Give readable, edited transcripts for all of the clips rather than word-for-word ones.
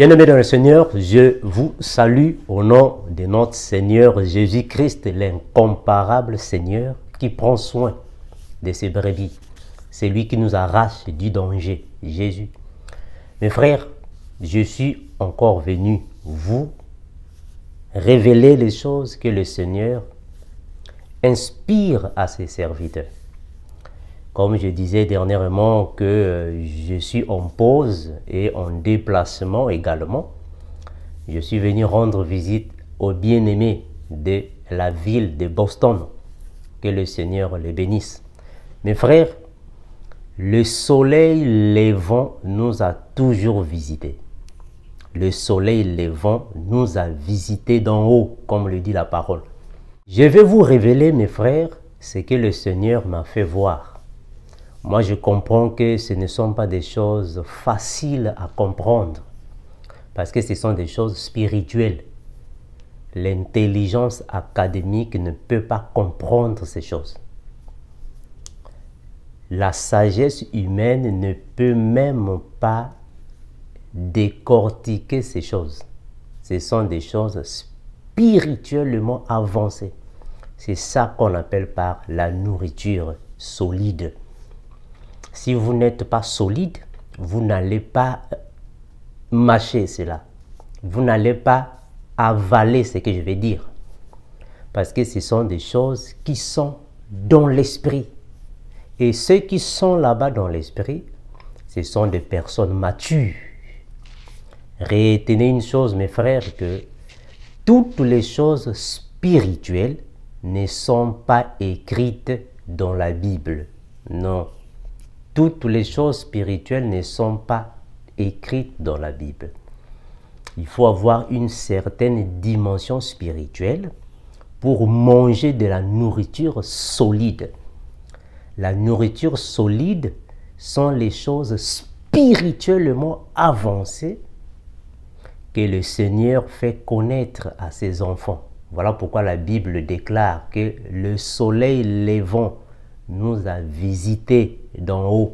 Bien-aimés dans le Seigneur, je vous salue au nom de notre Seigneur Jésus-Christ, l'incomparable Seigneur qui prend soin de ses brebis. C'est lui qui nous arrache du danger, Jésus. Mes frères, je suis encore venu vous révéler les choses que le Seigneur inspire à ses serviteurs. Comme je disais dernièrement que je suis en pause et en déplacement également, je suis venu rendre visite aux bien-aimés de la ville de Boston. Que le Seigneur les bénisse. Mes frères, le soleil levant nous a toujours visités. Le soleil levant nous a visités d'en haut, comme le dit la parole. Je vais vous révéler, mes frères, ce que le Seigneur m'a fait voir. Moi, je comprends que ce ne sont pas des choses faciles à comprendre, parce que ce sont des choses spirituelles. L'intelligence académique ne peut pas comprendre ces choses. La sagesse humaine ne peut même pas décortiquer ces choses. Ce sont des choses spirituellement avancées. C'est ça qu'on appelle par la nourriture solide. Si vous n'êtes pas solide, vous n'allez pas mâcher cela. Vous n'allez pas avaler ce que je vais dire. Parce que ce sont des choses qui sont dans l'esprit. Et ceux qui sont là-bas dans l'esprit, ce sont des personnes matures. Retenez une chose, mes frères, que toutes les choses spirituelles ne sont pas écrites dans la Bible. Non. Toutes les choses spirituelles ne sont pas écrites dans la Bible. Il faut avoir une certaine dimension spirituelle pour manger de la nourriture solide. La nourriture solide sont les choses spirituellement avancées que le Seigneur fait connaître à ses enfants. Voilà pourquoi la Bible déclare que le soleil levant nous a visités d'en haut.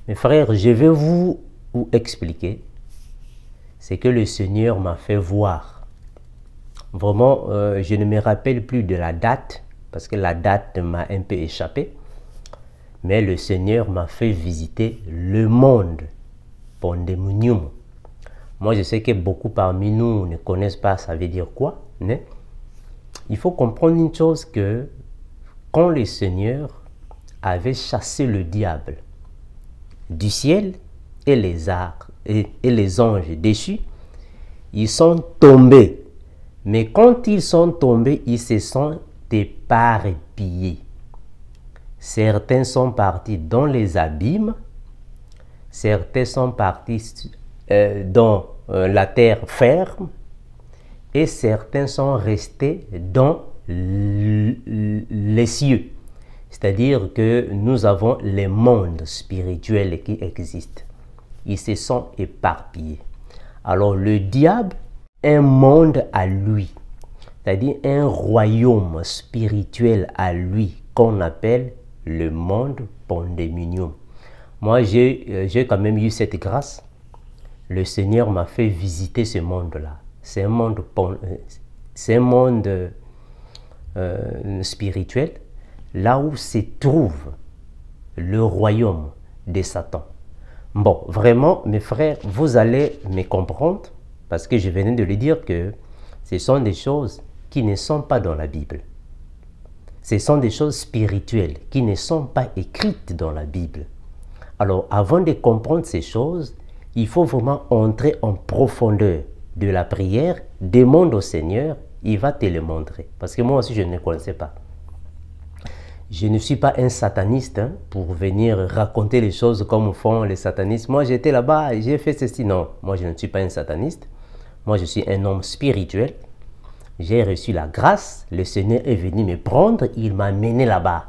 Mes frères, je vais vous expliquer ce que le Seigneur m'a fait voir. Vraiment, je ne me rappelle plus de la date, parce que la date m'a un peu échappé. Mais le Seigneur m'a fait visiter le monde pandemonium. Moi, je sais que beaucoup parmi nous ne connaissent pas ça veut dire quoi. Mais il faut comprendre une chose que quand le Seigneur avait chassé le diable du ciel et les anges déchus, ils sont tombés. Mais quand ils sont tombés, ils se sont éparpillés. Certains sont partis dans les abîmes, certains sont partis dans la terre ferme et certains sont restés dans les cieux. C'est-à-dire que nous avons les mondes spirituels qui existent. Ils se sont éparpillés. Alors le diable, un monde à lui, c'est-à-dire un royaume spirituel à lui qu'on appelle le monde pandemonium. Moi, j'ai quand même eu cette grâce. Le Seigneur m'a fait visiter ce monde-là. C'est un monde spirituel, là où se trouve le royaume de Satan. Bon, vraiment, mes frères, vous allez me comprendre, parce que je venais de le dire que ce sont des choses qui ne sont pas dans la Bible. Ce sont des choses spirituelles qui ne sont pas écrites dans la Bible. Alors, avant de comprendre ces choses, il faut vraiment entrer en profondeur de la prière, demande au Seigneur, il va te le montrer. Parce que moi aussi, je ne connaissais pas. Je ne suis pas un sataniste pour venir raconter les choses comme font les satanistes. Moi, j'étais là-bas et j'ai fait ceci. Non, moi, je ne suis pas un sataniste. Moi, je suis un homme spirituel. J'ai reçu la grâce. Le Seigneur est venu me prendre. Il m'a mené là-bas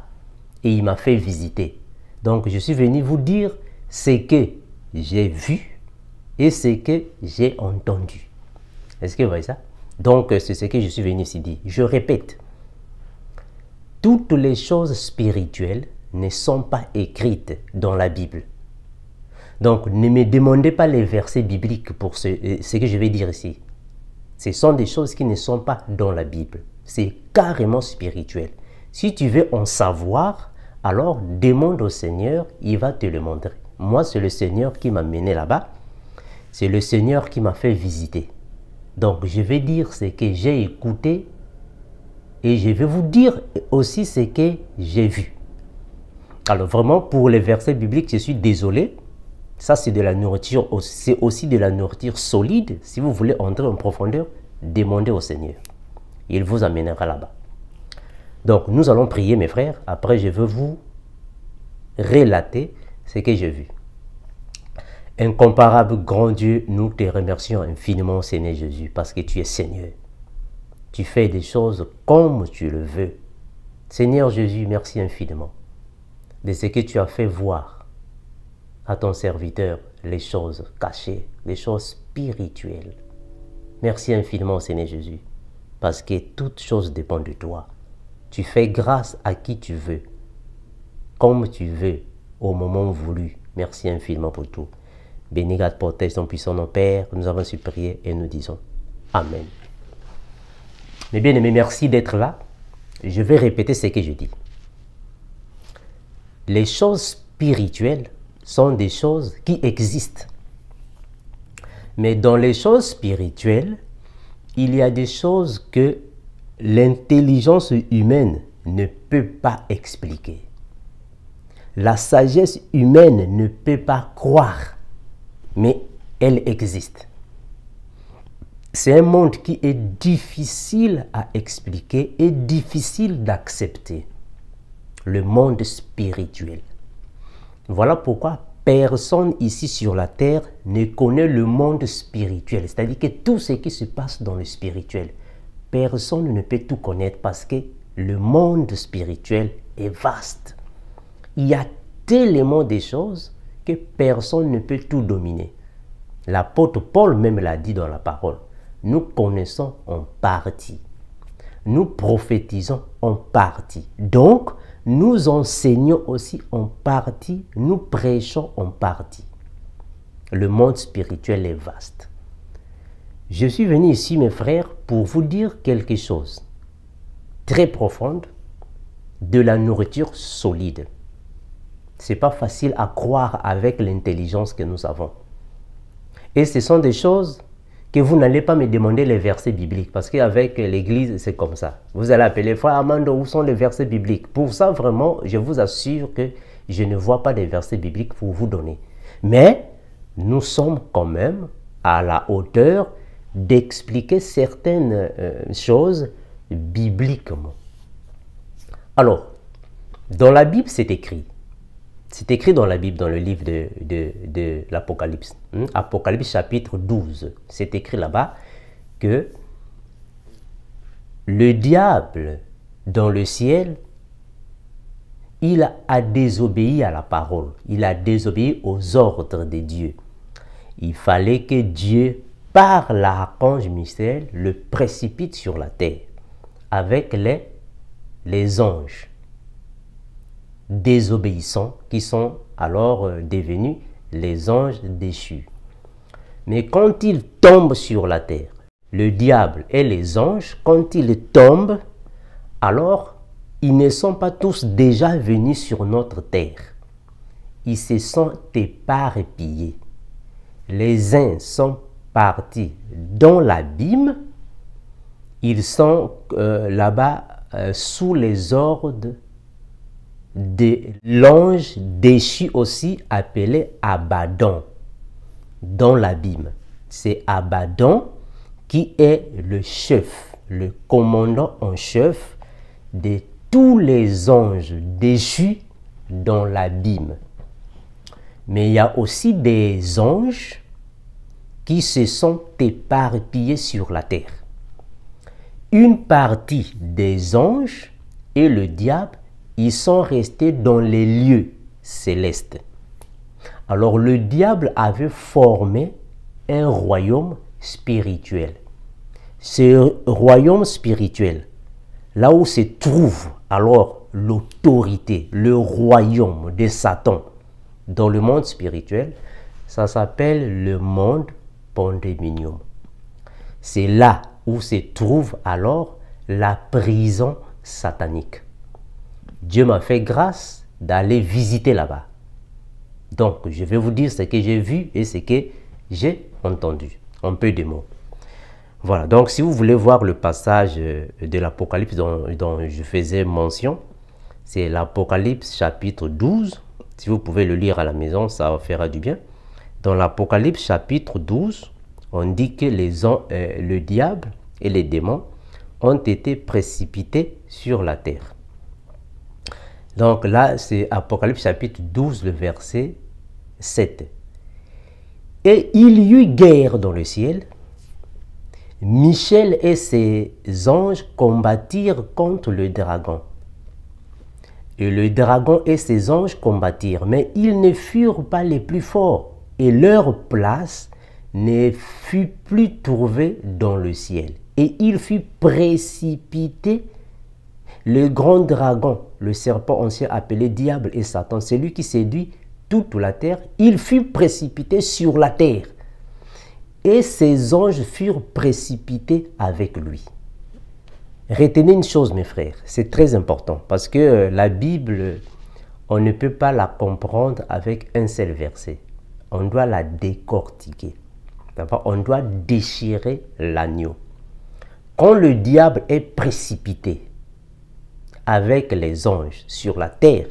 et il m'a fait visiter. Donc, je suis venu vous dire ce que j'ai vu et ce que j'ai entendu. Est-ce que vous voyez ça? Donc, c'est ce que je suis venu ici dire. Je répète. Toutes les choses spirituelles ne sont pas écrites dans la Bible. Donc, ne me demandez pas les versets bibliques pour ce que je vais dire ici. Ce sont des choses qui ne sont pas dans la Bible. C'est carrément spirituel. Si tu veux en savoir, alors demande au Seigneur, il va te le montrer. Moi, c'est le Seigneur qui m'a mené là-bas. C'est le Seigneur qui m'a fait visiter. Donc, je vais dire ce que j'ai écouté et je vais vous dire aussi ce que j'ai vu. Alors, vraiment, pour les versets bibliques, je suis désolé. Ça, c'est de la nourriture, c'est aussi de la nourriture solide. Si vous voulez entrer en profondeur, demandez au Seigneur. Il vous amènera là-bas. Donc, nous allons prier, mes frères. Après, je veux vous relater ce que j'ai vu. Incomparable grand Dieu, nous te remercions infiniment, Seigneur Jésus, parce que tu es Seigneur. Tu fais des choses comme tu le veux. Seigneur Jésus, merci infiniment de ce que tu as fait voir à ton serviteur les choses cachées, les choses spirituelles. Merci infiniment, Seigneur Jésus, parce que toute chose dépend de toi. Tu fais grâce à qui tu veux, comme tu veux, au moment voulu. Merci infiniment pour tout. Béni, garde, protège ton puissant nom, Père. Nous avons su prier et nous disons Amen. Mes bien-aimés, merci d'être là. Je vais répéter ce que je dis. Les choses spirituelles sont des choses qui existent. Mais dans les choses spirituelles, il y a des choses que l'intelligence humaine ne peut pas expliquer. La sagesse humaine ne peut pas croire, mais elle existe. C'est un monde qui est difficile à expliquer et difficile d'accepter. Le monde spirituel. Voilà pourquoi personne ici sur la terre ne connaît le monde spirituel. C'est-à-dire que tout ce qui se passe dans le spirituel, personne ne peut tout connaître parce que le monde spirituel est vaste. Il y a tellement de choses que personne ne peut tout dominer. L'apôtre Paul même l'a dit dans la parole. Nous connaissons en partie. Nous prophétisons en partie. Donc, nous enseignons aussi en partie. Nous prêchons en partie. Le monde spirituel est vaste. Je suis venu ici, mes frères, pour vous dire quelque chose très profonde de la nourriture solide. Ce n'est pas facile à croire avec l'intelligence que nous avons. Et ce sont des choses que vous n'allez pas me demander les versets bibliques, parce qu'avec l'église, c'est comme ça. Vous allez appeler, frère Amando, où sont les versets bibliques? Pour ça, vraiment, je vous assure que je ne vois pas des versets bibliques pour vous donner. Mais nous sommes quand même à la hauteur d'expliquer certaines choses bibliquement. Alors, dans la Bible, c'est écrit. C'est écrit dans la Bible, dans le livre de l'Apocalypse. Apocalypse chapitre 12. C'est écrit là-bas que le diable dans le ciel, il a désobéi à la parole. Il a désobéi aux ordres de Dieu. Il fallait que Dieu, par l'archange Michael, le précipite sur la terre avec les anges désobéissants qui sont alors devenus les anges déchus. Mais quand ils tombent sur la terre, le diable et les anges, quand ils tombent, alors ils ne sont pas tous déjà venus sur notre terre. Ils se sont éparpillés. Les uns sont partis dans l'abîme. Ils sont là-bas sous les ordres de l'ange déchu aussi appelé Abaddon dans l'abîme. C'est Abaddon qui est le chef, le commandant en chef de tous les anges déchus dans l'abîme. Mais il y a aussi des anges qui se sont éparpillés sur la terre. Une partie des anges et le diable, ils sont restés dans les lieux célestes. Alors le diable avait formé un royaume spirituel. Ce royaume spirituel, là où se trouve alors l'autorité, le royaume de Satan dans le monde spirituel, Ça s'appelle le monde pandémonium. C'est là où se trouve alors la prison satanique. Dieu m'a fait grâce d'aller visiter là-bas. Donc, je vais vous dire ce que j'ai vu et ce que j'ai entendu. Un peu de mots. Voilà, donc si vous voulez voir le passage de l'Apocalypse dont je faisais mention, c'est l'Apocalypse chapitre 12. Si vous pouvez le lire à la maison, ça vous fera du bien. Dans l'Apocalypse chapitre 12, on dit que le diable et les démons ont été précipités sur la terre. Donc là, c'est Apocalypse chapitre 12, le verset 7. Et il y eut guerre dans le ciel. Michel et ses anges combattirent contre le dragon. Et le dragon et ses anges combattirent, mais ils ne furent pas les plus forts, et leur place ne fut plus trouvée dans le ciel. Et il fut précipité, le grand dragon, le serpent ancien appelé Diable et Satan, celui qui séduit toute la terre, il fut précipité sur la terre. Et ses anges furent précipités avec lui. Retenez une chose, mes frères, c'est très important, parce que la Bible, on ne peut pas la comprendre avec un seul verset. On doit la décortiquer. On doit déchirer l'agneau. Quand le diable est précipité avec les anges sur la terre,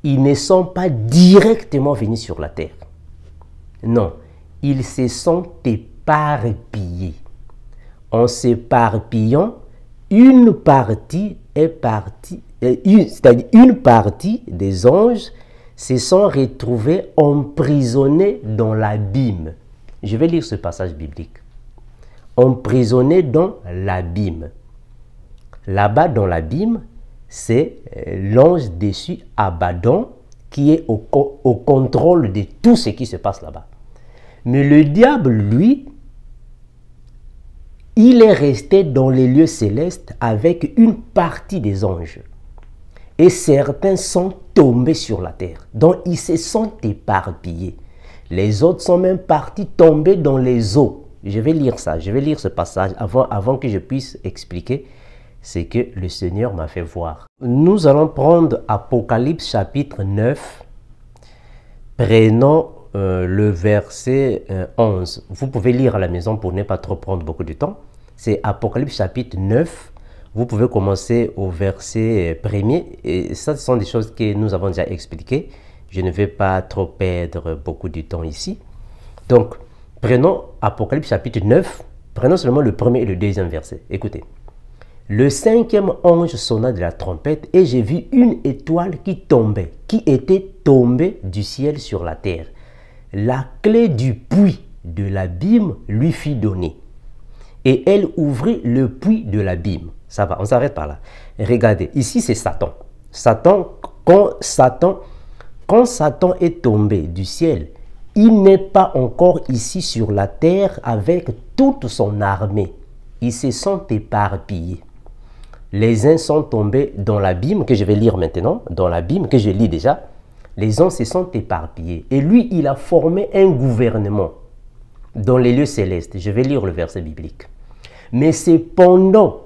ils ne sont pas directement venus sur la terre. Non, ils se sont éparpillés. En s'éparpillant, une partie est partie, c'est-à-dire une partie des anges se sont retrouvés emprisonnés dans l'abîme. Je vais lire ce passage biblique. Emprisonnés dans l'abîme. Là-bas, dans l'abîme, c'est l'ange déchu Abaddon qui est au contrôle de tout ce qui se passe là-bas. Mais le diable, lui, il est resté dans les lieux célestes avec une partie des anges. Et certains sont tombés sur la terre. Donc, ils se sont éparpillés. Les autres sont même partis tomber dans les eaux. Je vais lire ça, je vais lire ce passage avant que je puisse expliquer ce que le Seigneur m'a fait voir. Nous allons prendre Apocalypse chapitre 9. Prenons le verset 11. Vous pouvez lire à la maison pour ne pas trop prendre beaucoup de temps. C'est Apocalypse chapitre 9. Vous pouvez commencer au verset 1er. Et ça, ce sont des choses que nous avons déjà expliquées. Je ne vais pas trop perdre beaucoup de temps ici. Donc, prenons Apocalypse chapitre 9. Prenons seulement le premier et le deuxième verset. Écoutez. Le cinquième ange sonna de la trompette et j'ai vu une étoile qui était tombée du ciel sur la terre. La clé du puits de l'abîme lui fut donnée. Et elle ouvrit le puits de l'abîme. Ça va, on s'arrête par là. Regardez, ici c'est Satan. Quand Satan est tombé du ciel, il n'est pas encore ici sur la terre avec toute son armée. Ils se sont éparpillés. Les uns sont tombés dans l'abîme, que je vais lire maintenant, dans l'abîme que je lis déjà. Les uns se sont éparpillés. Et lui, il a formé un gouvernement dans les lieux célestes. Je vais lire le verset biblique. Mais c'est pendant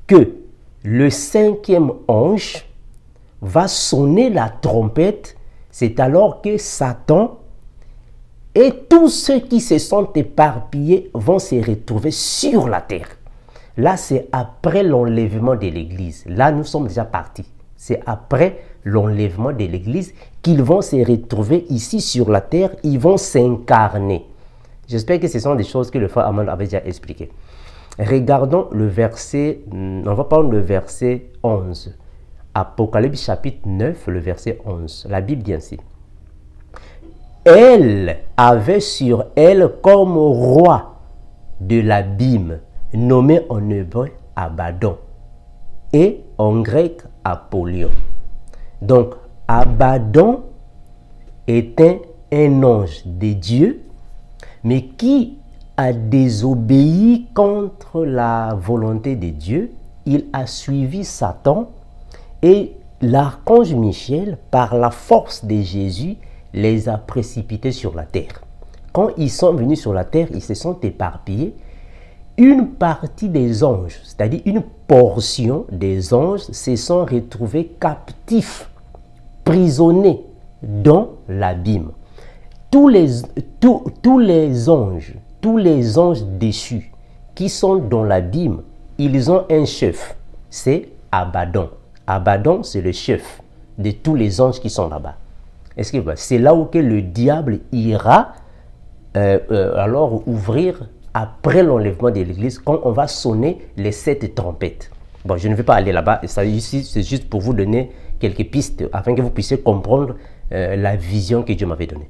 que le cinquième ange va sonner la trompette, c'est alors que Satan et tous ceux qui se sont éparpillés vont se retrouver sur la terre. Là, c'est après l'enlèvement de l'Église. Là, nous sommes déjà partis. C'est après l'enlèvement de l'Église qu'ils vont se retrouver ici sur la terre. Ils vont s'incarner. J'espère que ce sont des choses que le frère Amand avait déjà expliquées. Regardons le verset, on va prendre le verset 11. Apocalypse chapitre 9, le verset 11. La Bible dit ainsi. Elle avait sur elle comme roi de l'abîme, nommé en hébreu Abaddon et en grec Apollyon. Donc, Abaddon était un ange de Dieu, mais qui a désobéi contre la volonté de Dieu. Il a suivi Satan et l'archange Michel, par la force de Jésus, les a précipités sur la terre. Quand ils sont venus sur la terre, ils se sont éparpillés. Une partie des anges, c'est-à-dire une portion des anges, se sont retrouvés captifs, prisonniers dans l'abîme. Tous les anges déchus qui sont dans l'abîme, ils ont un chef, c'est Abaddon. Abaddon, c'est le chef de tous les anges qui sont là-bas. Est-ce que c'est là où que le diable ira alors ouvrir après l'enlèvement de l'église, quand on va sonner les 7 trompettes. Bon, je ne vais pas aller là-bas, ici c'est juste pour vous donner quelques pistes afin que vous puissiez comprendre la vision que Dieu m'avait donnée.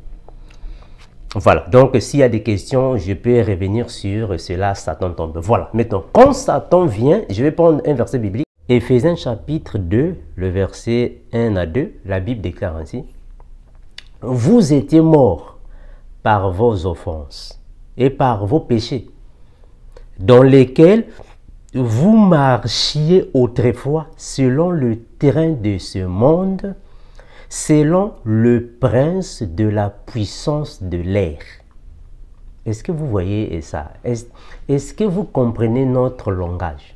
Voilà, donc s'il y a des questions, je peux revenir sur cela, Satan tombe. Voilà, maintenant, quand Satan vient, je vais prendre un verset biblique. Éphésiens chapitre 2, le verset 1 à 2, la Bible déclare ainsi. Vous étiez morts par vos offenses et par vos péchés, dans lesquels vous marchiez autrefois selon le train de ce monde, selon le prince de la puissance de l'air. Est-ce que vous voyez ça? Est-ce que vous comprenez notre langage?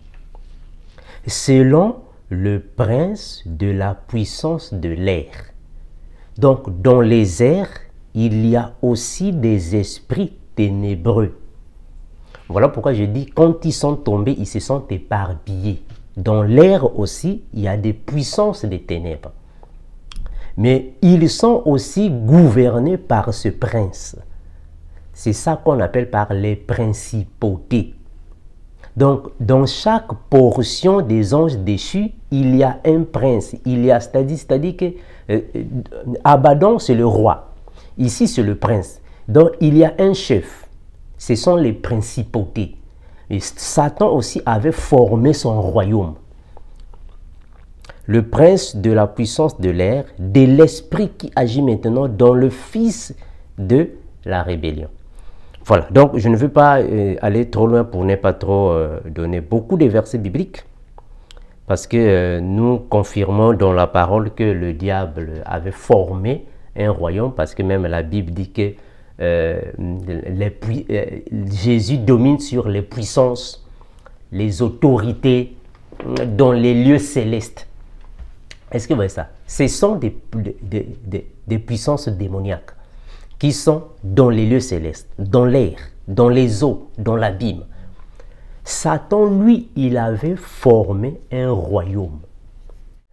Selon le prince de la puissance de l'air. Donc, dans les airs, il y a aussi des esprits ténébreux. Voilà pourquoi je dis, quand ils sont tombés, ils se sont éparpillés. Dans l'air aussi, il y a des puissances des ténèbres. Mais ils sont aussi gouvernés par ce prince. C'est ça qu'on appelle par les principautés. Donc, dans chaque portion des anges déchus, il y a un prince. Il y a, c'est-à-dire que Abaddon, c'est le roi. Ici, c'est le prince. Donc, il y a un chef. Ce sont les principautés. Et Satan aussi avait formé son royaume. Le prince de la puissance de l'air, de l'esprit qui agit maintenant dans le fils de la rébellion. Voilà, donc je ne veux pas aller trop loin pour ne pas trop donner beaucoup de versets bibliques. Parce que nous confirmons dans la parole que le diable avait formé un royaume. Parce que même la Bible dit que Jésus domine sur les puissances, les autorités dans les lieux célestes. Est-ce que vous voyez ça? Ce sont des puissances démoniaques qui sont dans les lieux célestes, dans l'air, dans les eaux, dans l'abîme. Satan, lui, il avait formé un royaume.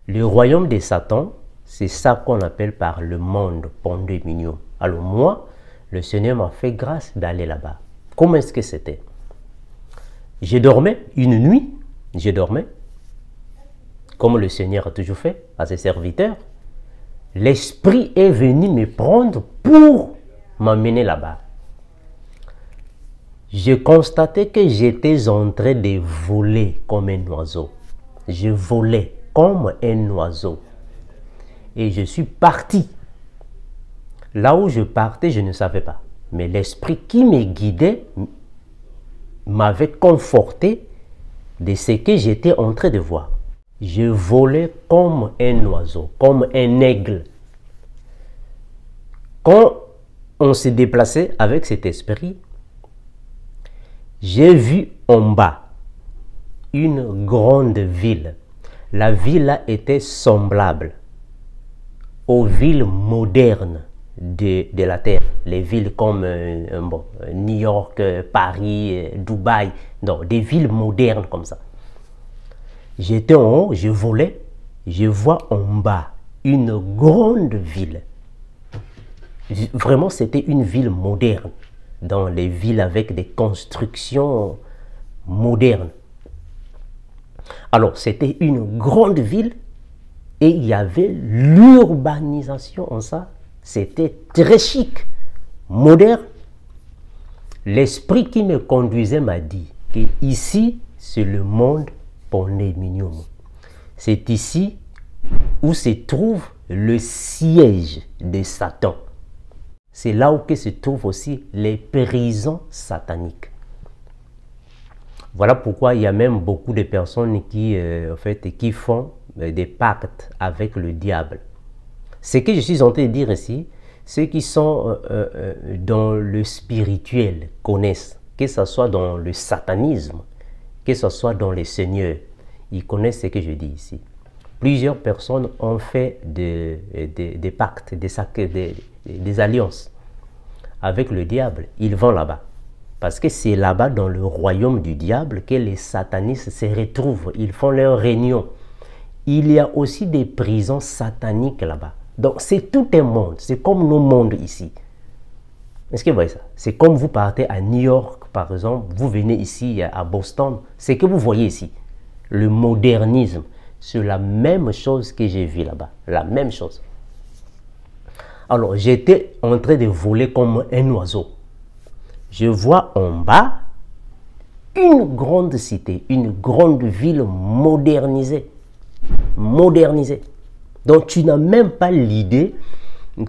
Le royaume de Satan, c'est ça qu'on appelle par le monde pandémonium. Alors moi, le Seigneur m'a fait grâce d'aller là-bas. Comment est-ce que c'était? Je dormais une nuit, je dormais, comme le Seigneur a toujours fait à ses serviteurs. L'Esprit est venu me prendre pour m'amener là-bas. Je constatais que j'étais en train de voler comme un oiseau. Je volais comme un oiseau. Et je suis parti. Là où je partais, je ne savais pas. Mais l'Esprit qui me guidait m'avait conforté de ce que j'étais en train de voir. Je volais comme un oiseau, comme un aigle. Quand on s'est déplacé avec cet esprit, j'ai vu en bas une grande ville. La ville était semblable aux villes modernes de la terre. Les villes comme New York, Paris, Dubaï. Non, des villes modernes comme ça. J'étais en haut, je volais, je vois en bas une grande ville. Vraiment, c'était une ville moderne. Dans les villes avec des constructions modernes. Alors, c'était une grande ville et il y avait l'urbanisation en ça. C'était très chic, moderne. L'esprit qui me conduisait m'a dit que ici, c'est le monde pandémonium. C'est ici où se trouve le siège de Satan. C'est là où se trouvent aussi les prisons sataniques. Voilà pourquoi il y a même beaucoup de personnes qui font des pactes avec le diable. Ce que je suis en train de dire ici, ceux qui sont dans le spirituel connaissent, que ce soit dans le satanisme, que ce soit dans les seigneurs, ils connaissent ce que je dis ici. Plusieurs personnes ont fait des pactes, des alliances avec le diable. Ils vont là-bas. Parce que c'est là-bas, dans le royaume du diable, que les satanistes se retrouvent. Ils font leur réunion. Il y a aussi des prisons sataniques là-bas. Donc, c'est tout un monde. C'est comme nos mondes ici. Est-ce que vous voyez ça? C'est comme vous partez à New York, par exemple. Vous venez ici à Boston. C'est que vous voyez ici. Le modernisme. C'est la même chose que j'ai vu là-bas. La même chose. Alors, j'étais en train de voler comme un oiseau. Je vois en bas une grande cité, une grande ville modernisée. Modernisée. Donc, tu n'as même pas l'idée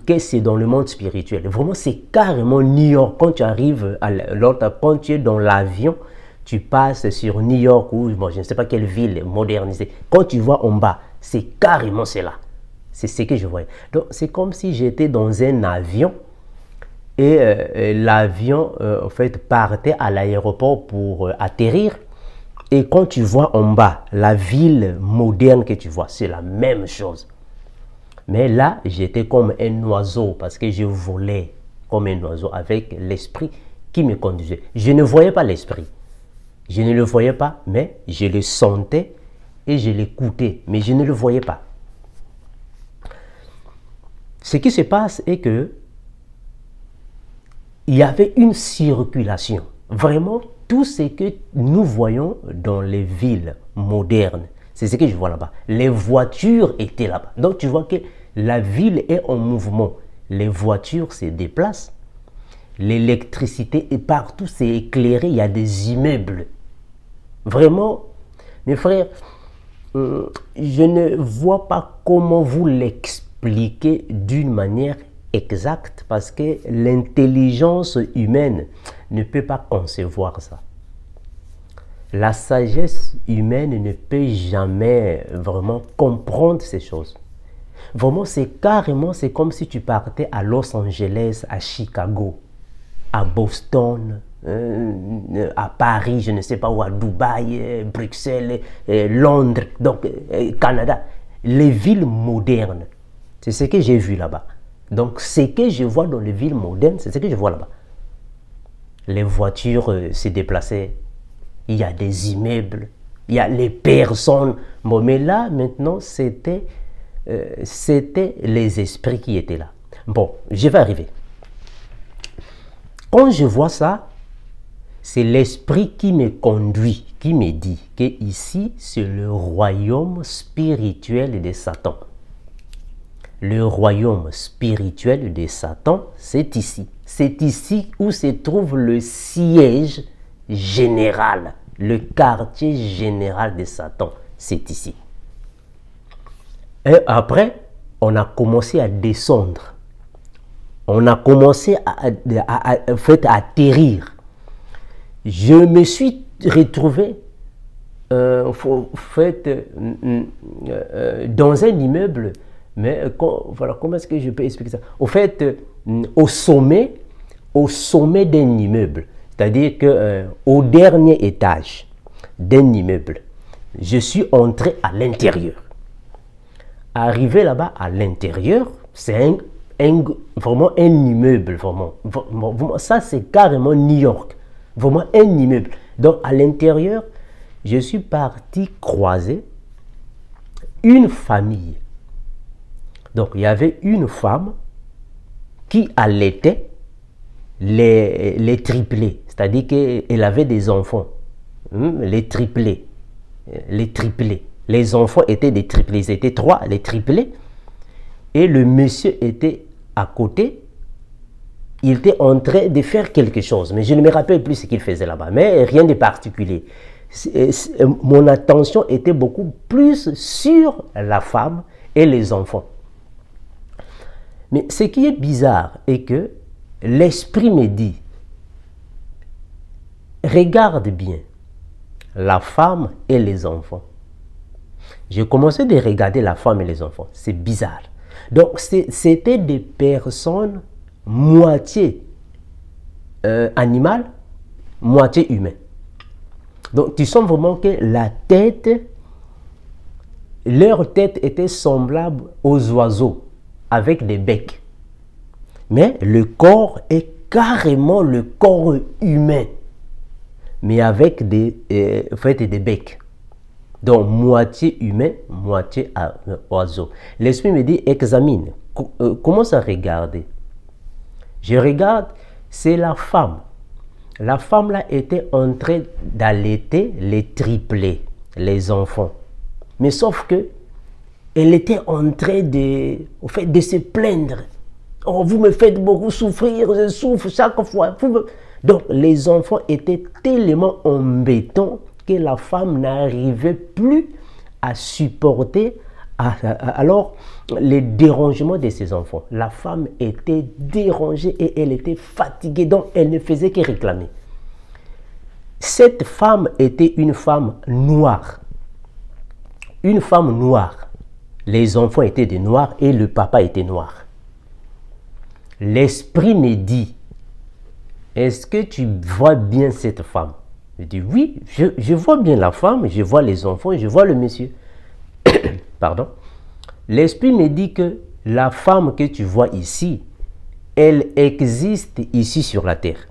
que c'est dans le monde spirituel. Vraiment, c'est carrément New York. Quand tu arrives à l'autre, quand tu es dans l'avion, tu passes sur New York ou bon, je ne sais pas quelle ville modernisée. Quand tu vois en bas, c'est carrément cela. C'est ce que je voyais. Donc, c'est comme si j'étais dans un avion et l'avion, en fait, partait à l'aéroport pour atterrir. Et quand tu vois en bas la ville moderne que tu vois, c'est la même chose. Mais là, j'étais comme un oiseau parce que je volais comme un oiseau avec l'esprit qui me conduisait. Je ne voyais pas l'esprit. Je ne le voyais pas, mais je le sentais et je l'écoutais, mais je ne le voyais pas. Ce qui se passe est que il y avait une circulation. Vraiment, tout ce que nous voyons dans les villes modernes, c'est ce que je vois là-bas. Les voitures étaient là-bas. Donc, tu vois que la ville est en mouvement. Les voitures se déplacent. L'électricité est partout, c'est éclairé. Il y a des immeubles. Vraiment, mes frères, je ne vois pas comment vous l'expliquer d'une manière exacte parce que l'intelligence humaine ne peut pas concevoir ça. La sagesse humaine ne peut jamais vraiment comprendre ces choses. Vraiment, c'est carrément, c'est comme si tu partais à Los Angeles, à Chicago, à Boston, à Paris, je ne sais pas où, à Dubaï, Bruxelles, Londres, donc Canada. Les villes modernes, c'est ce que j'ai vu là-bas. Donc, ce que je vois dans les villes modernes, c'est ce que je vois là-bas. Les voitures se déplaçaient, il y a des immeubles, il y a les personnes. Bon, mais là, maintenant, c'était les esprits qui étaient là. Bon, je vais arriver. Quand je vois ça, c'est l'esprit qui me conduit, qui me dit que ici, c'est le royaume spirituel de Satan. Le royaume spirituel de Satan, c'est ici. C'est ici où se trouve le siège général, le quartier général de Satan. C'est ici. Et après, on a commencé à descendre. On a commencé à atterrir. Je me suis retrouvé dans un immeuble. Mais voilà, comment est-ce que je peux expliquer ça? Au fait, au sommet d'un immeuble, c'est-à-dire qu'au dernier étage d'un immeuble, je suis entré à l'intérieur. Arrivé là-bas à l'intérieur, c'est vraiment un immeuble. Vraiment, ça, c'est carrément New York. Vraiment un immeuble. Donc, à l'intérieur, je suis parti croiser une famille. Donc, il y avait une femme qui allaitait les triplés. C'est-à-dire qu'elle avait des enfants. Les triplés. Les triplés. Les enfants étaient des triplés. Ils étaient 3, les triplés. Et le monsieur était à côté. Il était en train de faire quelque chose. Mais je ne me rappelle plus ce qu'il faisait là-bas. Mais rien de particulier. Mon attention était beaucoup plus sur la femme et les enfants. Mais ce qui est bizarre est que l'esprit me dit, regarde bien la femme et les enfants. J'ai commencé à regarder la femme et les enfants. C'est bizarre. Donc, c'était des personnes moitié animal, moitié humain. Donc tu sens vraiment que la tête, leur tête était semblable aux oiseaux, avec des becs. Mais le corps est carrément le corps humain, mais avec des becs. Donc moitié humain, moitié oiseau. L'esprit me dit, examine. Commence à regarder. Je regarde, c'est la femme. La femme là était en train d'allaiter les triplés, les enfants. Mais sauf que elle était en train de se plaindre. Oh, vous me faites beaucoup souffrir, je souffre chaque fois. Donc les enfants étaient tellement embêtants que la femme n'arrivait plus à supporter alors les dérangements de ses enfants. La femme était dérangée et elle était fatiguée, donc elle ne faisait que réclamer. Cette femme était une femme noire. Une femme noire. Les enfants étaient des noirs et le papa était noir. L'esprit me dit, est-ce que tu vois bien cette femme? Je dis, oui, je vois bien la femme, je vois les enfants, je vois le monsieur. Pardon. L'esprit me dit que la femme que tu vois ici, elle existe ici sur la terre.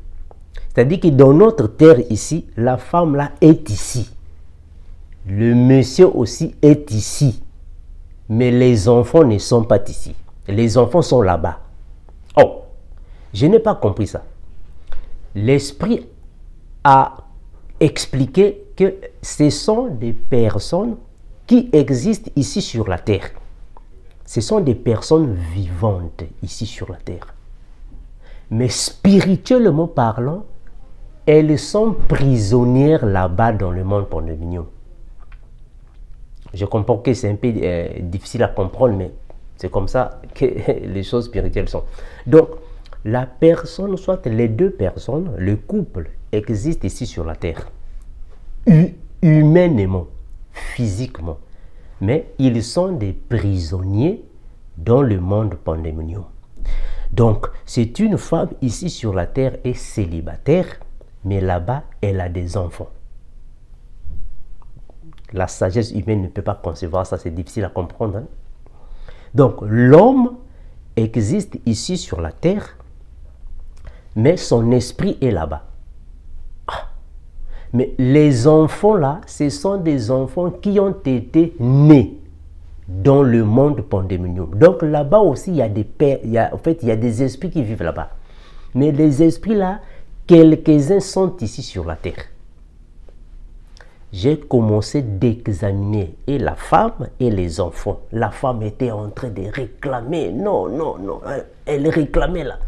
C'est-à-dire que dans notre terre ici, la femme là est ici. Le monsieur aussi est ici. Mais les enfants ne sont pas ici. Les enfants sont là-bas. Oh, je n'ai pas compris ça. L'esprit a expliqué que ce sont des personnes qui existent ici sur la terre. Ce sont des personnes vivantes ici sur la terre. Mais spirituellement parlant, elles sont prisonnières là-bas dans le monde pandémonium. Je comprends que c'est un peu difficile à comprendre, mais c'est comme ça que les choses spirituelles sont. Donc, la personne, soit les deux personnes, le couple, existe ici sur la terre. Humainement, physiquement. Mais ils sont des prisonniers dans le monde pandémonium. Donc, c'est une femme ici sur la terre est célibataire, mais là-bas, elle a des enfants. La sagesse humaine ne peut pas concevoir ça, c'est difficile à comprendre. Hein? Donc, l'homme existe ici sur la terre, mais son esprit est là-bas. Ah. Mais les enfants là, ce sont des enfants qui ont été nés dans le monde pandémonium. Donc là-bas aussi, il y a des pères, il y a des esprits qui vivent là-bas. Mais les esprits là, quelques-uns sont ici sur la terre. J'ai commencé d'examiner et la femme et les enfants. La femme était en train de réclamer. Non, non, non. Elle réclamait là.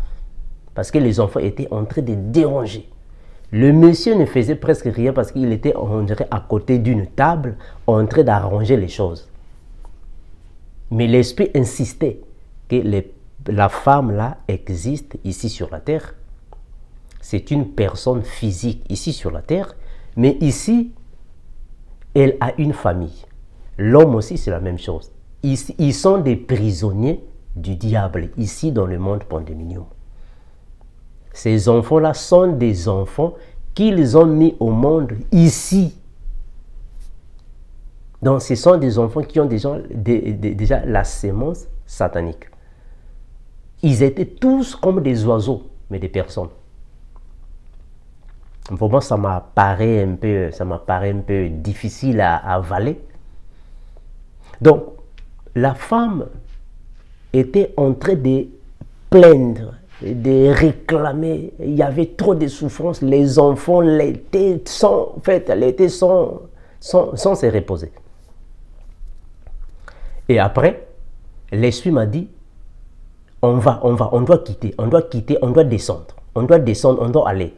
Parce que les enfants étaient en train de déranger. Le monsieur ne faisait presque rien parce qu'il était, on dirait, à côté d'une table en train d'arranger les choses. Mais l'esprit insistait que la femme là existe ici sur la terre. C'est une personne physique ici sur la terre. Mais ici, elle a une famille. L'homme aussi, c'est la même chose. Ils sont des prisonniers du diable, ici dans le monde pandémonium. Ces enfants-là sont des enfants qu'ils ont mis au monde ici. Donc, ce sont des enfants qui ont déjà la sémence satanique. Ils étaient tous comme des oiseaux, mais des personnes. Vraiment, ça m'apparaît un peu difficile à avaler. Donc, la femme était en train de plaindre, de réclamer. Il y avait trop de souffrances. Les enfants l'étaient sans se reposer. Et après, l'esprit m'a dit, on doit quitter, on doit descendre, on doit aller.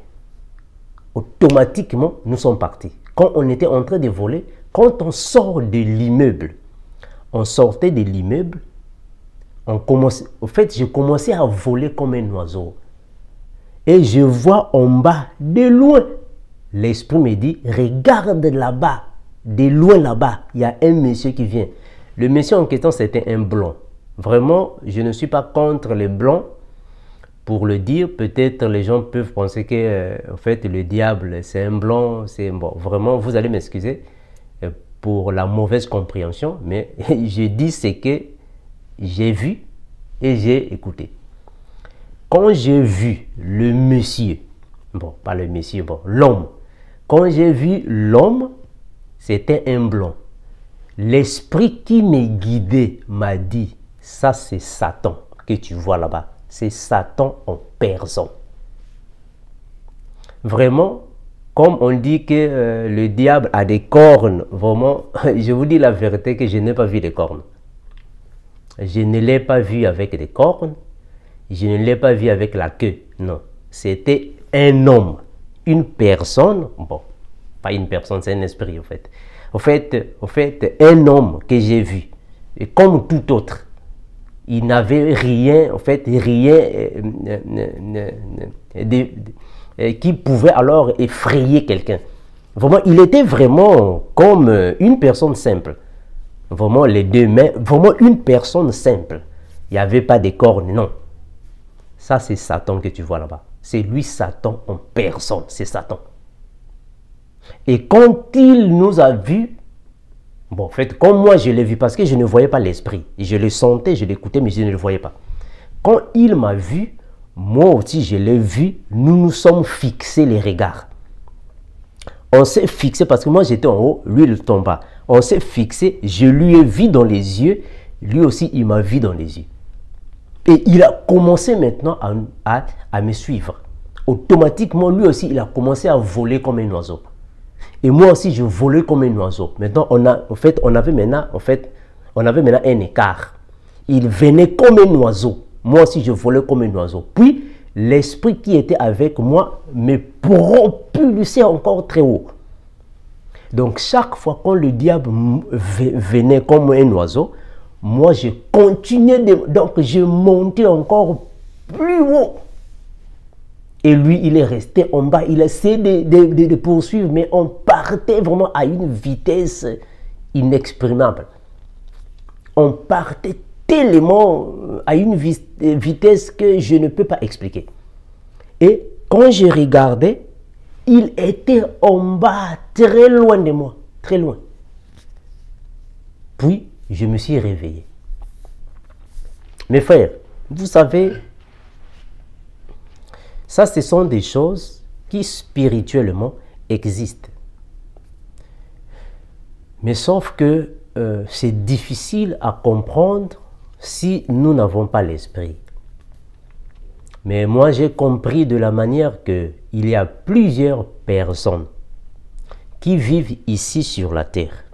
Automatiquement, nous sommes partis. Quand on était en train de voler, quand on sort de l'immeuble, on sortait de l'immeuble, je commençais à voler comme un oiseau. Et je vois en bas, de loin, l'esprit me dit, regarde là-bas, de loin là-bas, il y a un monsieur qui vient. Le monsieur en question, c'était un blanc. Vraiment, je ne suis pas contre les blancs, Pour le dire, peut-être les gens peuvent penser que en fait, le diable, c'est un blanc. Bon, vraiment, vous allez m'excuser pour la mauvaise compréhension, mais je dis ce que j'ai vu et j'ai écouté. Quand j'ai vu le monsieur, bon, pas le monsieur, bon, l'homme, quand j'ai vu l'homme, c'était un blanc. L'esprit qui me guidait m'a dit, ça c'est Satan que tu vois là-bas. C'est Satan en personne. Vraiment, comme on dit que le diable a des cornes, vraiment, je vous dis la vérité que je n'ai pas vu des cornes. Je ne l'ai pas vu avec des cornes, je ne l'ai pas vu avec la queue, non. C'était un homme, une personne, bon, pas une personne, c'est un esprit en fait. En fait, un homme que j'ai vu, et comme tout autre. Il n'avait rien, en fait, rien qui pouvait alors effrayer quelqu'un. Vraiment, il était vraiment comme une personne simple. Vraiment, les deux mains, vraiment une personne simple. Il n'y avait pas de cornes, non. Ça, c'est Satan que tu vois là-bas. C'est lui, Satan en personne. C'est Satan. Et quand il nous a vus, bon, en fait, comme moi, je l'ai vu parce que je ne voyais pas l'esprit. Je le sentais, je l'écoutais, mais je ne le voyais pas. Quand il m'a vu, moi aussi, je l'ai vu. Nous nous sommes fixés les regards. On s'est fixé parce que moi, j'étais en haut, lui, il tombe bas. On s'est fixé, je lui ai vu dans les yeux. Lui aussi, il m'a vu dans les yeux. Et il a commencé maintenant à me suivre. Automatiquement, lui aussi, il a commencé à voler comme un oiseau. Et moi aussi, je volais comme un oiseau. Maintenant, on avait maintenant un écart. Il venait comme un oiseau. Moi aussi, je volais comme un oiseau. Puis, l'esprit qui était avec moi me propulsait encore très haut. Donc, chaque fois quand le diable venait comme un oiseau, moi, je continuais, donc je montais encore plus haut. Et lui, il est resté en bas. Il essaie de poursuivre, mais on partait vraiment à une vitesse inexprimable. On partait tellement à une vitesse que je ne peux pas expliquer. Et quand je regardais, il était en bas, très loin de moi, très loin. Puis, je me suis réveillé. Mes frères, vous savez, ça, ce sont des choses qui spirituellement existent. Mais sauf que c'est difficile à comprendre si nous n'avons pas l'esprit. Mais moi, j'ai compris de la manière qu'il y a plusieurs personnes qui vivent ici sur la terre.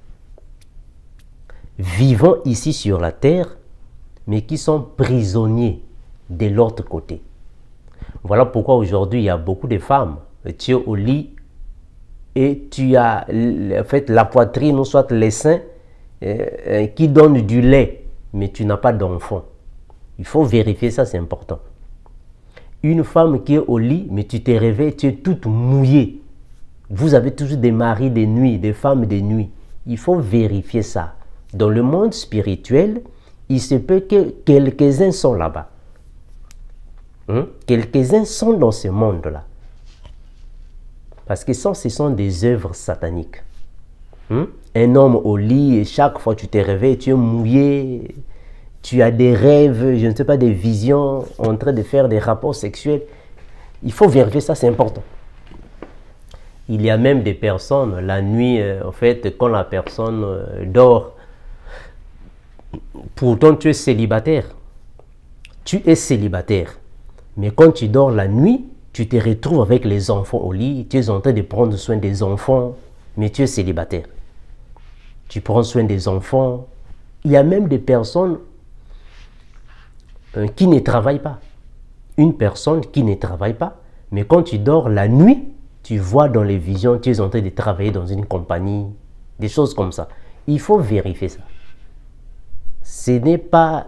Vivant ici sur la terre, mais qui sont prisonniers de l'autre côté. Voilà pourquoi aujourd'hui, il y a beaucoup de femmes. Tu es au lit et tu as en fait, la poitrine ou soit les seins qui donnent du lait, mais tu n'as pas d'enfant. Il faut vérifier ça, c'est important. Une femme qui est au lit, mais tu te réveilles, tu es toute mouillée. Vous avez toujours des maris de nuit, des femmes de nuit. Il faut vérifier ça. Dans le monde spirituel, il se peut que quelques-uns sont là-bas. Quelques-uns sont dans ce monde-là. Parce que ça, ce sont des œuvres sataniques. Un homme au lit, et chaque fois que tu te réveilles, tu es mouillé, tu as des rêves, je ne sais pas, des visions, en train de faire des rapports sexuels. Il faut vérifier ça, c'est important. Il y a même des personnes, la nuit, en fait, quand la personne dort, pourtant tu es célibataire. Tu es célibataire. Mais quand tu dors la nuit, tu te retrouves avec les enfants au lit, tu es en train de prendre soin des enfants, mais tu es célibataire. Tu prends soin des enfants. Il y a même des personnes qui ne travaillent pas. Une personne qui ne travaille pas, mais quand tu dors la nuit, tu vois dans les visions, tu es en train de travailler dans une compagnie, des choses comme ça. Il faut vérifier ça. Ce n'est pas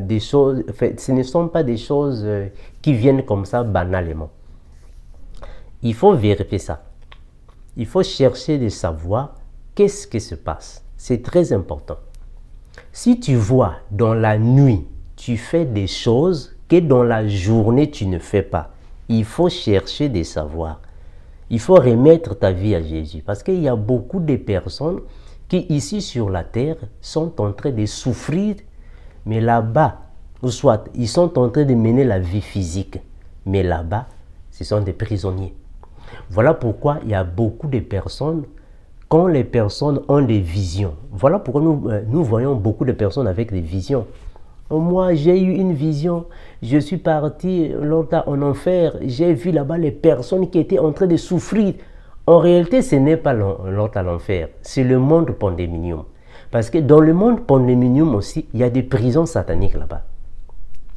des choses, ce ne sont pas des choses qui viennent comme ça banalement. Il faut vérifier ça. Il faut chercher de savoir qu'est-ce qui se passe. C'est très important. Si tu vois dans la nuit, tu fais des choses que dans la journée tu ne fais pas. Il faut chercher des savoirs. Il faut remettre ta vie à Jésus. Parce qu'il y a beaucoup de personnes qui, ici sur la terre, sont en train de souffrir, mais là-bas, ou soit ils sont en train de mener la vie physique, mais là-bas, ce sont des prisonniers. Voilà pourquoi il y a beaucoup de personnes, quand les personnes ont des visions, voilà pourquoi nous voyons beaucoup de personnes avec des visions. Moi, j'ai eu une vision, je suis parti longtemps en enfer, j'ai vu là-bas les personnes qui étaient en train de souffrir. En réalité, ce n'est pas l'autre à l'enfer, c'est le monde pandéminium. Parce que dans le monde pandéminium aussi, il y a des prisons sataniques là-bas.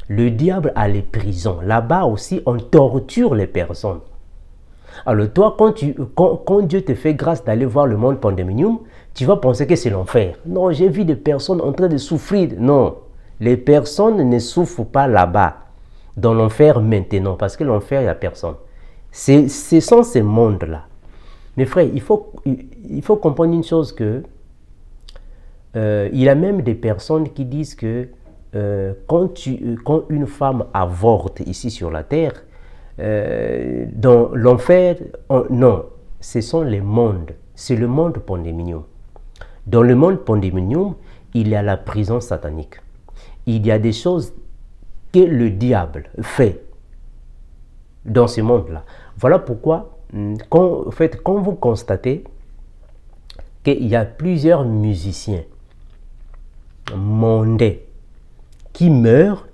Le diable a les prisons. Là-bas aussi, on torture les personnes. Alors toi, quand Dieu te fait grâce d'aller voir le monde pandéminium, tu vas penser que c'est l'enfer. Non, j'ai vu des personnes en train de souffrir. Non, les personnes ne souffrent pas là-bas, dans l'enfer maintenant, parce que l'enfer, il n'y a personne. Ce sont ces mondes-là. Mes frères, il faut comprendre une chose que il y a même des personnes qui disent que quand une femme avorte ici sur la terre, dans l'enfer, non, ce sont les mondes, c'est le monde pandéminium. Dans le monde pandéminium, il y a la prison satanique. Il y a des choses que le diable fait dans ce monde-là. Voilà pourquoi, quand vous constatez qu'il y a plusieurs musiciens mondains qui meurent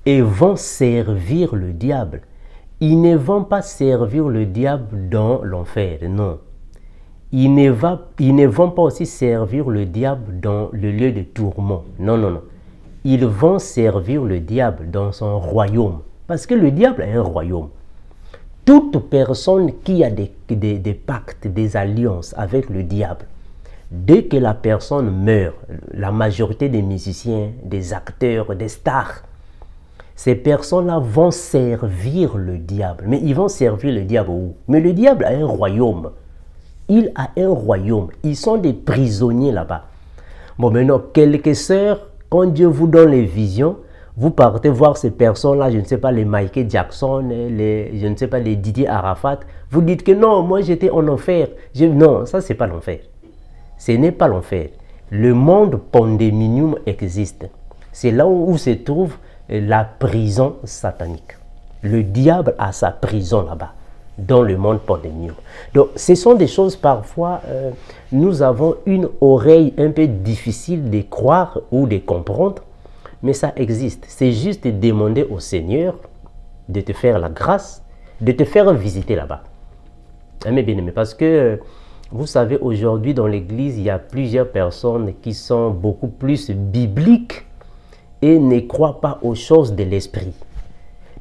et vont servir le diable. Ils ne vont pas servir le diable dans l'enfer, non. Ils ne vont pas aussi servir le diable dans le lieu de tourment. Non, non, non. Ils vont servir le diable dans son royaume. Parce que le diable a un royaume. Toute personne qui a des pactes, des alliances avec le diable, dès que la personne meurt, la majorité des musiciens, des acteurs, des stars, ces personnes-là vont servir le diable. Mais ils vont servir le diable où? Mais le diable a un royaume. Il a un royaume. Ils sont des prisonniers là-bas. Bon, maintenant, quelques sœurs, quand Dieu vous donne les visions, vous partez voir ces personnes-là, je ne sais pas, les Michael Jackson, je ne sais pas, les Didier Arafat. Vous dites que non, moi j'étais en enfer. Non, ça c'est pas l'enfer. Ce n'est pas l'enfer. Le monde pandéminium existe. C'est là où se trouve la prison satanique. Le diable a sa prison là-bas, dans le monde pandéminium. Donc, ce sont des choses parfois, nous avons une oreille un peu difficile de croire ou de comprendre, mais ça existe. C'est juste de demander au Seigneur de te faire la grâce, de te faire visiter là-bas. Mes bien-aimés, parce que vous savez, aujourd'hui dans l'église, il y a plusieurs personnes qui sont beaucoup plus bibliques et ne croient pas aux choses de l'esprit.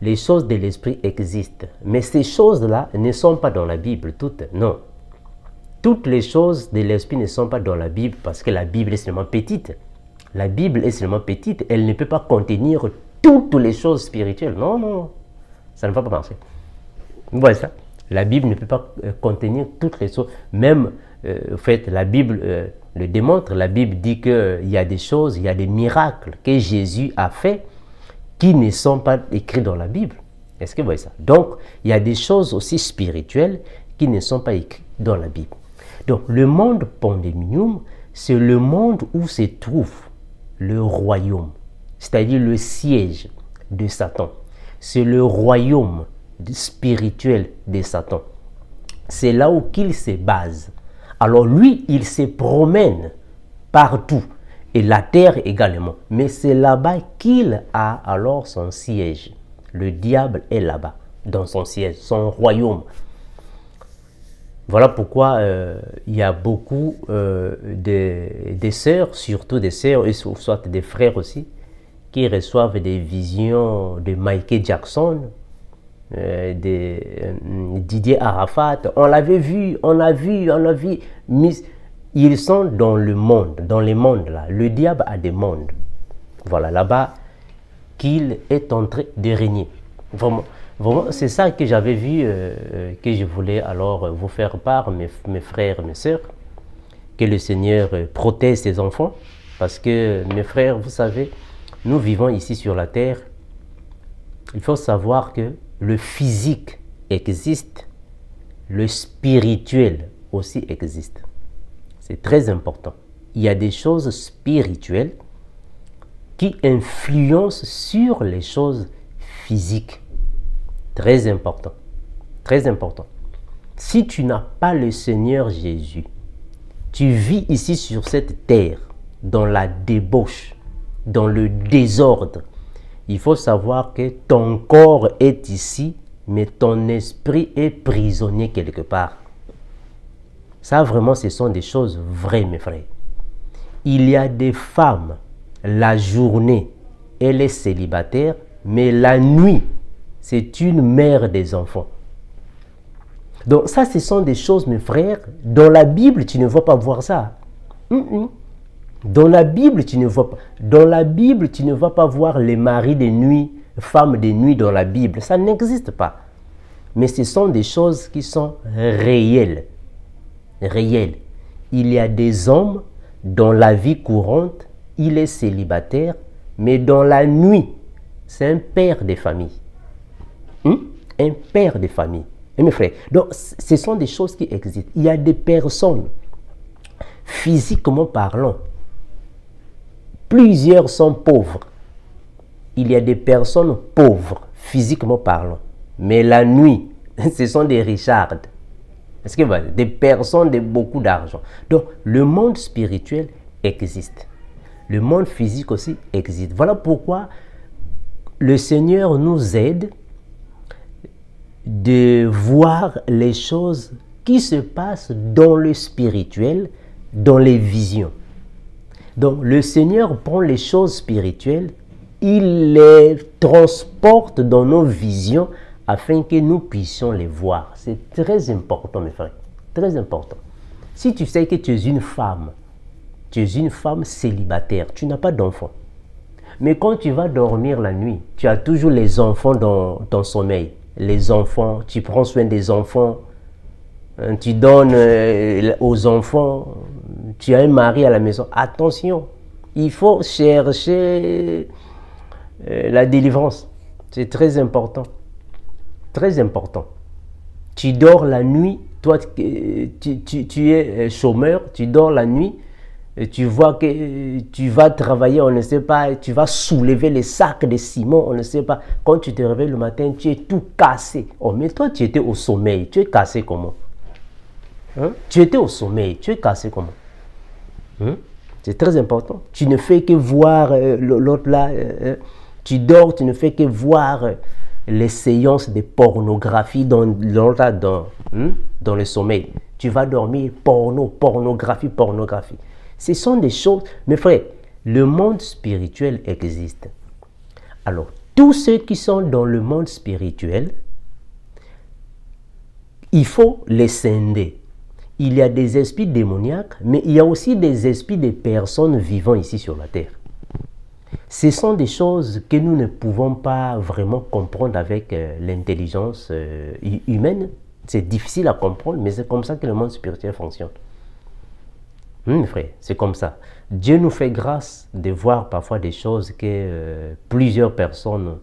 Les choses de l'esprit existent, mais ces choses-là ne sont pas dans la Bible toutes, non. Toutes les choses de l'esprit ne sont pas dans la Bible parce que la Bible est seulement petite. La Bible est seulement petite, elle ne peut pas contenir toutes les choses spirituelles. Non, non, ça ne va pas marcher. Vous voyez ça? La Bible ne peut pas contenir toutes les choses. Même, en fait, la Bible le démontre. La Bible dit qu'il y a des choses, il y a des miracles que Jésus a fait qui ne sont pas écrits dans la Bible. Est-ce que vous voyez ça? Donc, il y a des choses aussi spirituelles qui ne sont pas écrites dans la Bible. Donc, le monde pandéminium, c'est le monde où se trouve le royaume, c'est-à-dire le siège de Satan. C'est le royaume spirituel de Satan. C'est là où il se base. Alors lui, il se promène partout, et la terre également. Mais c'est là-bas qu'il a alors son siège. Le diable est là-bas, dans son siège, son royaume. Voilà pourquoi il y a beaucoup des sœurs, surtout des sœurs, et soit des frères aussi, qui reçoivent des visions de Michael Jackson, de Didier Arafat. On l'avait vu, on l'a vu. Ils sont dans le monde, dans les mondes là. Le diable a des mondes. Voilà, là-bas qu'il est en train de régner. Vraiment, vraiment c'est ça que j'avais vu, que je voulais alors vous faire part, mes frères, mes sœurs. Que le Seigneur protège ses enfants. Parce que, mes frères, vous savez, nous vivons ici sur la terre. il faut savoir que le physique existe, le spirituel aussi existe. C'est très important. Il y a des choses spirituelles qui influencent sur les choses physiques. Très important. Très important. Si tu n'as pas le Seigneur Jésus, tu vis ici sur cette terre, dans la débauche, dans le désordre. Il faut savoir que ton corps est ici, mais ton esprit est prisonnier quelque part. Ça, vraiment, ce sont des choses vraies, mes frères. Il y a des femmes, la journée, elle est célibataire, mais la nuit, c'est une mère des enfants. Donc ça, ce sont des choses, mes frères, dans la Bible, tu ne vas pas voir ça. Dans la Bible, tu ne vois pas. Dans la Bible, tu ne vas pas voir les maris de nuit, femmes de nuit dans la Bible. Ça n'existe pas. Mais ce sont des choses qui sont réelles. Réelles. Il y a des hommes, dans la vie courante, il est célibataire, mais dans la nuit, c'est un père de famille. Un père de famille. Et mes frères, donc ce sont des choses qui existent. Il y a des personnes, physiquement parlant, plusieurs sont pauvres. Il y a des personnes pauvres, physiquement parlant. Mais la nuit, ce sont des Richards. Est-ce que des personnes de beaucoup d'argent. Donc, le monde spirituel existe. Le monde physique aussi existe. Voilà pourquoi le Seigneur nous aide de voir les choses qui se passent dans le spirituel, dans les visions. Donc, le Seigneur prend les choses spirituelles, il les transporte dans nos visions afin que nous puissions les voir. C'est très important, mes frères. Très important. Si tu sais que tu es une femme célibataire, tu n'as pas d'enfant. Mais quand tu vas dormir la nuit, tu as toujours les enfants dans ton sommeil. Les enfants, tu prends soin des enfants, tu donnes aux enfants, tu as un mari à la maison. Attention, il faut chercher la délivrance. C'est très important. Très important. Tu dors la nuit, toi tu es chômeur, tu dors la nuit, et tu vois que tu vas travailler, on ne sait pas, tu vas soulever les sacs de ciment, on ne sait pas. Quand tu te réveilles le matin, tu es tout cassé. Oh, mais toi, tu étais au sommeil, tu es cassé comment? Tu étais au sommeil, tu es cassé comment? C'est très important. Tu ne fais que voir l'autre là, tu dors, tu ne fais que voir les séances de pornographie dans le sommeil. Tu vas dormir, pornographie. Ce sont des choses, mes frères, le monde spirituel existe. Alors, tous ceux qui sont dans le monde spirituel, il faut les scinder. Il y a des esprits démoniaques, mais il y a aussi des esprits de personnes vivant ici sur la terre. Ce sont des choses que nous ne pouvons pas vraiment comprendre avec l'intelligence humaine. C'est difficile à comprendre, mais c'est comme ça que le monde spirituel fonctionne. Mes frères, c'est comme ça. Dieu nous fait grâce de voir parfois des choses que plusieurs personnes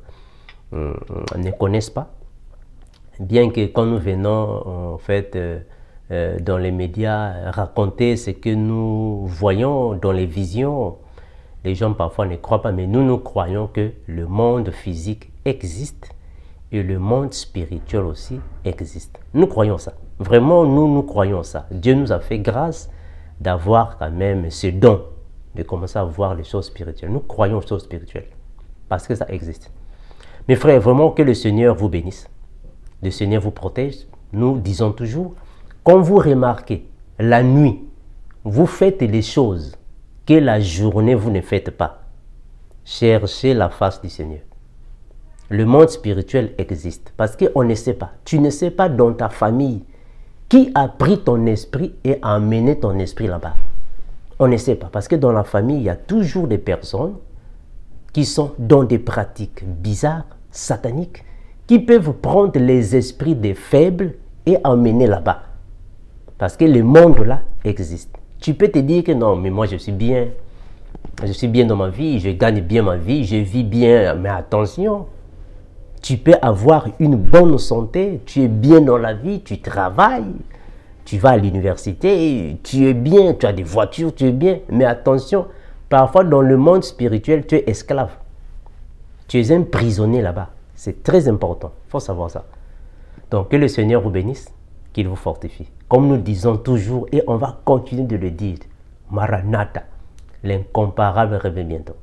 ne connaissent pas. Bien que quand nous venons en fait dans les médias raconter ce que nous voyons dans les visions, les gens parfois ne croient pas, mais nous croyons que le monde physique existe et le monde spirituel aussi existe. Nous croyons ça. Vraiment, nous croyons ça. Dieu nous a fait grâce d'avoir quand même ce don de commencer à voir les choses spirituelles. Nous croyons aux choses spirituelles parce que ça existe. Mes frères, vraiment que le Seigneur vous bénisse. Le Seigneur vous protège. Nous disons toujours, quand vous remarquez la nuit, vous faites les choses que la journée vous ne faites pas. Cherchez la face du Seigneur. Le monde spirituel existe parce qu'on ne sait pas. Tu ne sais pas dans ta famille qui a pris ton esprit et a amené ton esprit là-bas. On ne sait pas parce que dans la famille, il y a toujours des personnes qui sont dans des pratiques bizarres, sataniques, qui peuvent prendre les esprits des faibles et amener là-bas. Parce que le monde là existe. Tu peux te dire que non, mais moi je suis bien dans ma vie, je gagne bien ma vie, je vis bien, mais attention, Tu peux avoir une bonne santé, tu es bien dans la vie, tu travailles, tu vas à l'université, tu es bien, tu as des voitures, tu es bien. Mais attention, parfois dans le monde spirituel, tu es esclave. Tu es un prisonnier là-bas. C'est très important, il faut savoir ça. Donc que le Seigneur vous bénisse, qu'il vous fortifie. Comme nous disons toujours, et on va continuer de le dire, Maranatha, l'incomparable revient bientôt.